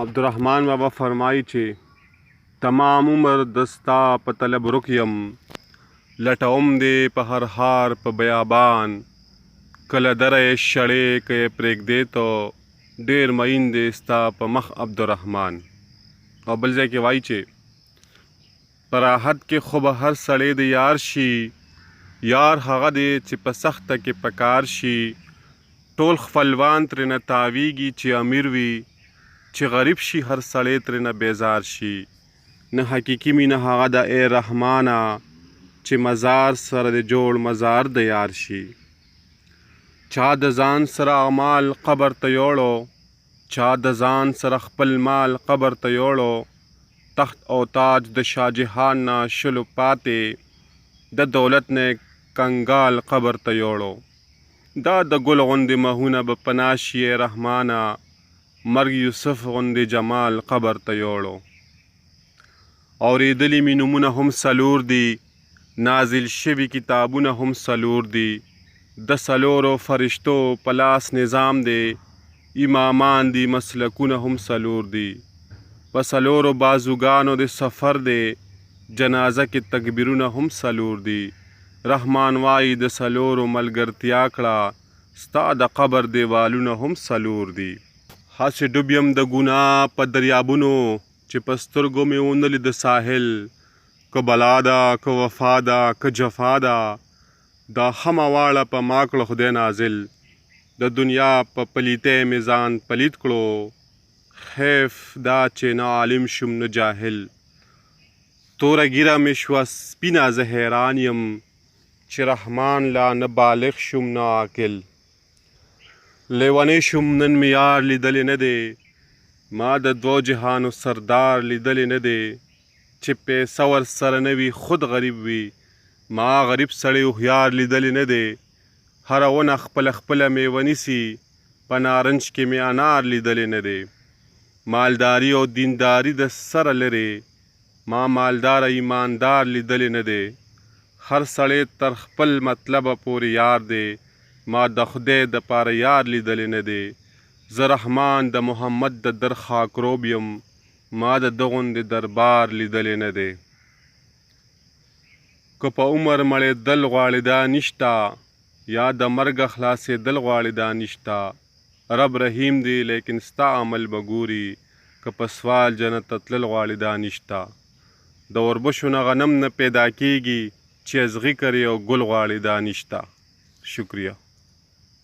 عبدالرحمن بابا فرمایي چې تمام عمر دستا په طلب رکیم لټوم دې په هر هار په بیابان کله دره شړې که یې پرېږدې تو ډېر مین دې ستا په مخ عبدالرحمن. او بل ځای کې وایي چې په راحت کې خو به هر سړی د یار شي، یار هغه دی چې په سخته کې پکار شي. ټول خپلوان ترېنه تاویږي چې امیر وي، چې غریب شي هر سړی ترېنه بیزار شي. نه حقیقي مینه هغه ده ای رحمانه چې مزار سره د جوړ مزار د یار شي. چا د ځان سره اعمال قبر ته یوړو، چا د ځان سره خپل مال قبر ته یوړو. تخت او تاج د شاه جهان نه شلو پاتې، د دولت نه کنګال قبر ته یوړو. دا د ګل غوندې مهونه به پناه شي ای رحمانه، مرګ یوسف غوندې جمال قبر ته یوړو. اورېدلي مې نومونه هم څلور دي، نازل شوي کتابونه هم څلور دي. د څلورو فرشتو په لاس نظام دی، امامان دي مسلکونه هم څلور دي. په څلورو بازوګانو د سفر دی، جنازه کې تکبیرونه هم څلور دي. رحمان وایي د څلورو ملګرتیا کړه، ستا د قبر دیوالونه هم څلور دي. هسې ډوب یم د ګناه په دریابونو، چې په سترګو مې ونه لید ساحل. که بلا ده که وفا ده که جفا ده، دا همه واړه په ما کړه خدای نازل. د دنیا په پلیتۍ مې ځان پلیت کړو، خیف دا چې نه عالم شم نه جاهل. توره ږیره مې شوه سپینه زه حیران یم، چې رحمان لا نه بالغ شم نه عاقل. لیونی شم نن مې یار لیدلی نه دی، ما د دوو جهانو سردار لیدلی نه دی. چې پیسه ورسره نه وي خود غریب وي، ما غریب سړی هوښیار لیدلی نه دی. هره ونه خپله خپله میوه نیسي، په نارنج کې مې انار لیدلی نه دی. مالداري او دینداري د سره لرې، ما مالداره ایماندار لیدلی نه دی. هر سړی تر خپل مطلبه پورې یار دی، ما د خدای د پاره یار لیدلی نه دی. زه رحمان د محمد د در خاکروب یم، ما د ده غوندې دربار لیدلی نه دی. که په عمر مړېدل غواړې دا نشته، یا د مرګه خلاصېدل غواړې دا نشته. رب رحیم دی لیکن ستا عمل به ګوري، که په سوال جنت ته تلل غواړې دا نشته. د وربشو نه غنم نه پیدا کېږي، چې ازغي کرې او ګل غواړې دا نشته. شکریہ.